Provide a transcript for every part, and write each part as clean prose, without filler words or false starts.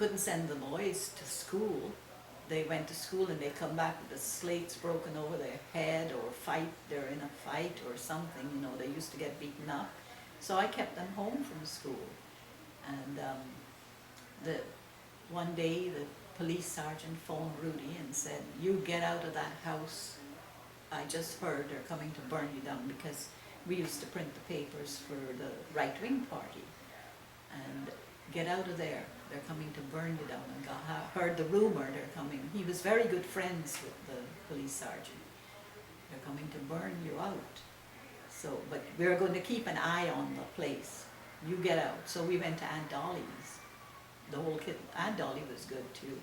couldn't send the boys to school. They went to school and they come back with the slates broken over their head or they're in a fight or something, you know, they used to get beaten up. So I kept them home from school. And one day the police sergeant phoned Rudy and said, "You get out of that house. I just heard they're coming to burn you down," because we used to print the papers for the right-wing party. And "Get out of there. They're coming to burn you down." And heard the rumor they're coming. He was very good friends with the police sergeant. "They're coming to burn you out. So, but we're going to keep an eye on the place. You get out." So we went to Aunt Dolly's. The whole kit, Aunt Dolly was good too.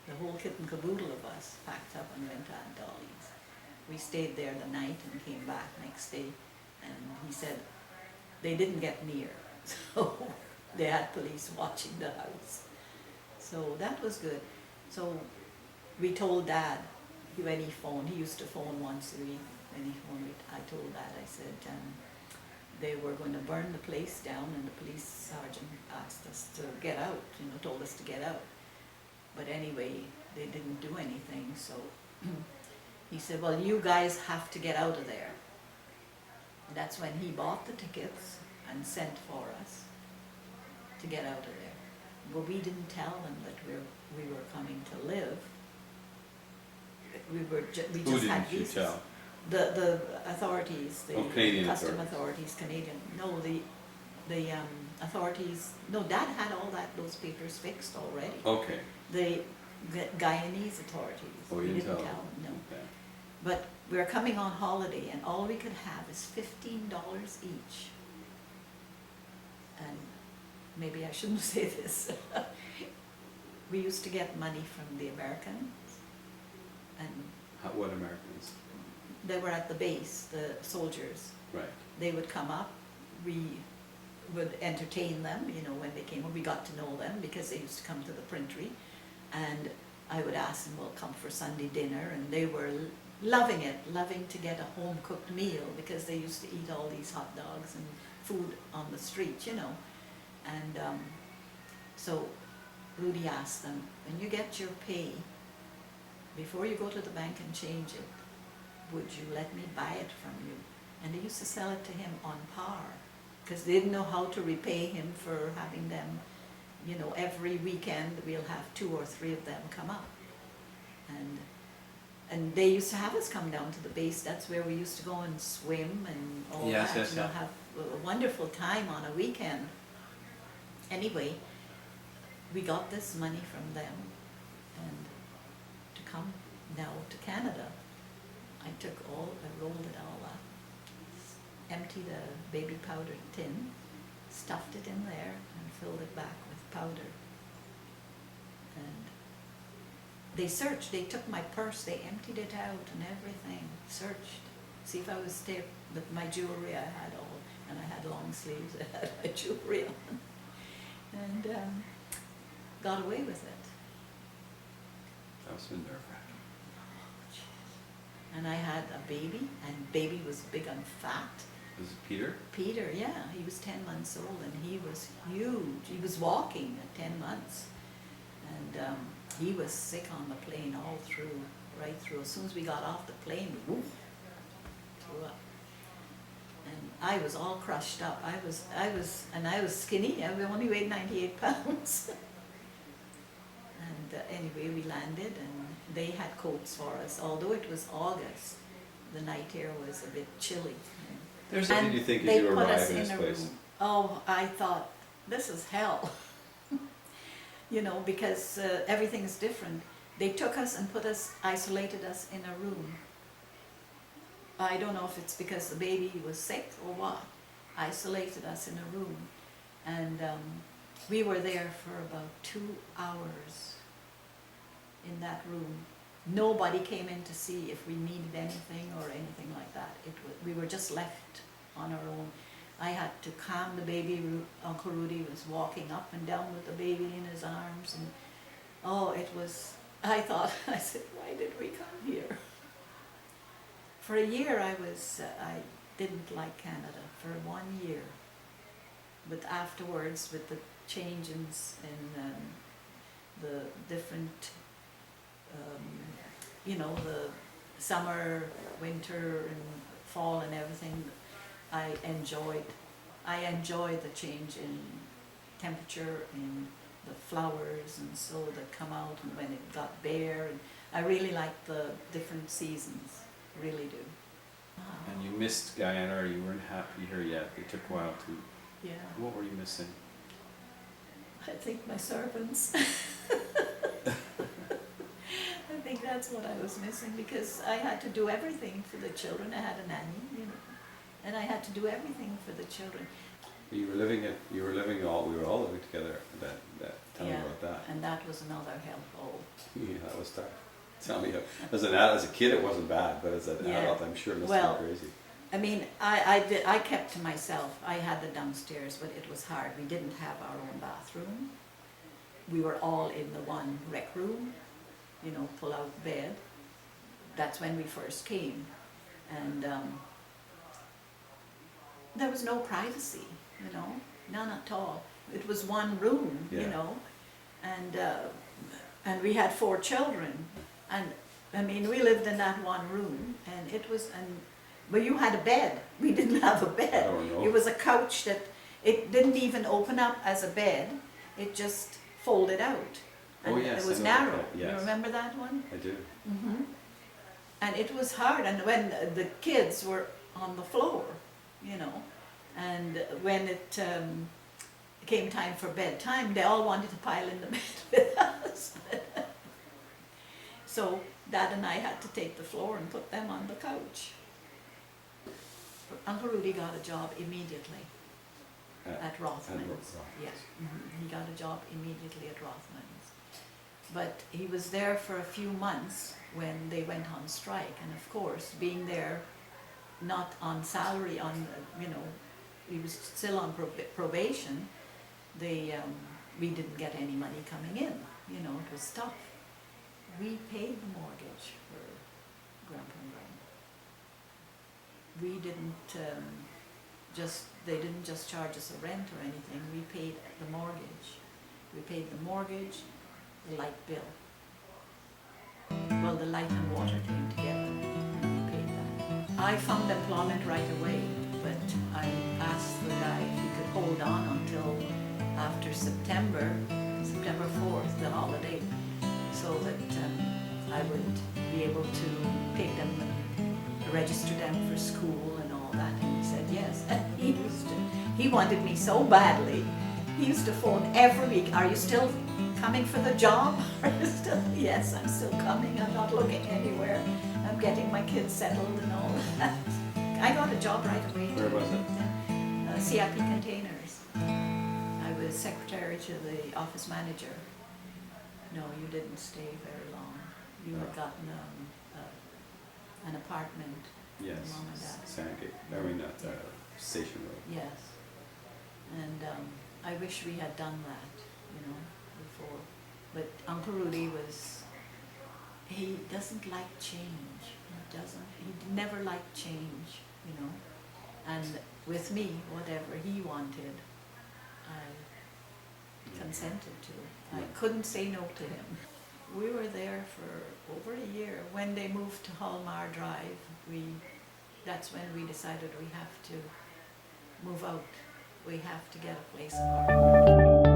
The whole kit and caboodle of us packed up and went to Aunt Dolly's. We stayed there the night and came back next day. And he said they didn't get near. So they had police watching the house. So that was good. So we told Dad, when he phoned, he used to phone once a week. When he phoned, I told Dad, I said, they were going to burn the place down, and the police sergeant asked us to get out, you know, told us to get out. But anyway, they didn't do anything, so he said, "Well, you guys have to get out of there." And that's when he bought the tickets and sent for us to get out of there. But we didn't tell them that we were coming to live. We Who just had didn't you visas. tell? The authorities, the Canadian custom authorities. authorities, Canadian. No, the authorities. No, Dad had all those papers fixed already. Okay. The Guyanese authorities. Oh, We you didn't didn't tell tell them, no. Okay. But we were coming on holiday, and all we could have is $15 each. And maybe I shouldn't say this. We used to get money from the Americans, and What Americans? they were at the base, the soldiers. Right. They would come up, we would entertain them, you know, when they came up. We got to know them because they used to come to the printery. And I would ask them, "Well, come for Sunday dinner," and they were loving it, loving to get a home-cooked meal, because they used to eat all these hot dogs and food on the street, you know. And so Rudy asked them, "When you get your pay, before you go to the bank and change it, would you let me buy it from you?" And they used to sell it to him on par, because they didn't know how to repay him for having them, you know, every weekend we'll have 2 or 3 of them come up. And they used to have us come down to the base. That's where we used to go and swim and all Yes, that, yes, you know, yeah. have a wonderful time on a weekend. Anyway, we got this money from them, and to come now to Canada, I rolled it all up, emptied a baby powder tin, stuffed it in there, and filled it back with powder. And they searched, they took my purse, they emptied it out and everything, searched, see if I was there, but my jewelry I had all, and I had long sleeves, I had my jewelry on, and got away with it. That was nerve-wracking. And I had a baby, and baby was big and fat. Was it Peter? Peter, yeah, he was 10 months old, and he was huge. He was walking at 10 months. And he was sick on the plane all through, right through. As soon as we got off the plane, we threw up. And I was all crushed up. I was skinny. I only weighed 98 pounds. And anyway, we landed, and they had coats for us. Although it was August, the night air was a bit chilly. There's something you think as you arrive in this place. Room. Oh, I thought, this is hell. You know, because everything is different. They took us and isolated us in a room. I don't know if it's because the baby was sick or what. Isolated us in a room. And we were there for about 2 hours in that room. Nobody came in to see if we needed anything or anything like that. We were just left on our own. I had to calm the baby. Uncle Rudy was walking up and down with the baby in his arms, and oh, it was, I said, why did we come here? For a year I didn't like Canada, for 1 year. But afterwards, with the changes in the different, you know, the summer, winter and fall and everything. I enjoyed the change in temperature in the flowers and so that come out, and when it got bare, and I really like the different seasons, really do. And you missed Guyana, or you weren't happy here yet? It took a while to. Yeah. What were you missing? I think my servants. I think that's what I was missing, because I had to do everything for the children. I had a nanny, you know, and I had to do everything for the children. We were all living together. Tell me about that. And that was another hellhole. Yeah, that was tough. Tell me, as a kid it wasn't bad, but as an adult I'm sure it must have been crazy. I mean, I kept to myself. I had the downstairs, but it was hard. We didn't have our own bathroom. We were all in the one rec room, you know, pull out bed. That's when we first came. And there was no privacy, you know, none at all. It was one room, you know, and we had 4 children. And I mean, we lived in that one room, and it was, but you had a bed. We didn't have a bed. Oh, no. It was a couch that, it didn't even open up as a bed. It just folded out. And yes, it was I know narrow. that, yes. You remember that one? I do. Mm-hmm. And it was hard. And when the kids were on the floor, you know, and when it came time for bedtime, they all wanted to pile in the bed with us. So Dad and I had to take the floor and put them on the couch. Uncle Rudy got a job immediately at Rothman's. Yeah, he got a job immediately at Rothman's. But he was there for a few months when they went on strike, and of course, being there, not on salary, on, you know, he was still on probation, we didn't get any money coming in, you know, it was tough. We paid the mortgage for Grandpa and Grandma. We didn't they didn't just charge us a rent or anything, we paid the mortgage. We paid the mortgage, the light bill. Well, the light and water came together, and we paid that. I found employment right away, but I asked the guy if he could hold on until after September 4th, the holiday, so that I would be able to take them and register them for school and all that. And he said yes. And he wanted me so badly. He used to phone every week, "Are you still coming for the job? Are you still?" "Yes, I'm still coming. I'm not looking anywhere. I'm getting my kids settled and all that." I got a job right away. Where was it? CIP Containers. I was secretary to the office manager. No, you didn't stay very long. You had gotten an apartment. Yes, Mom and Dad. Sandgate. I mean, not Station Road. Yes. And I wish we had done that, you know, before. But Uncle Rudy he doesn't like change. He never liked change, you know. And with me, whatever he wanted, I consented to. I couldn't say no to him. We were there for over a year. When they moved to Hallmar Drive, that's when we decided we have to move out. We have to get a place of our own.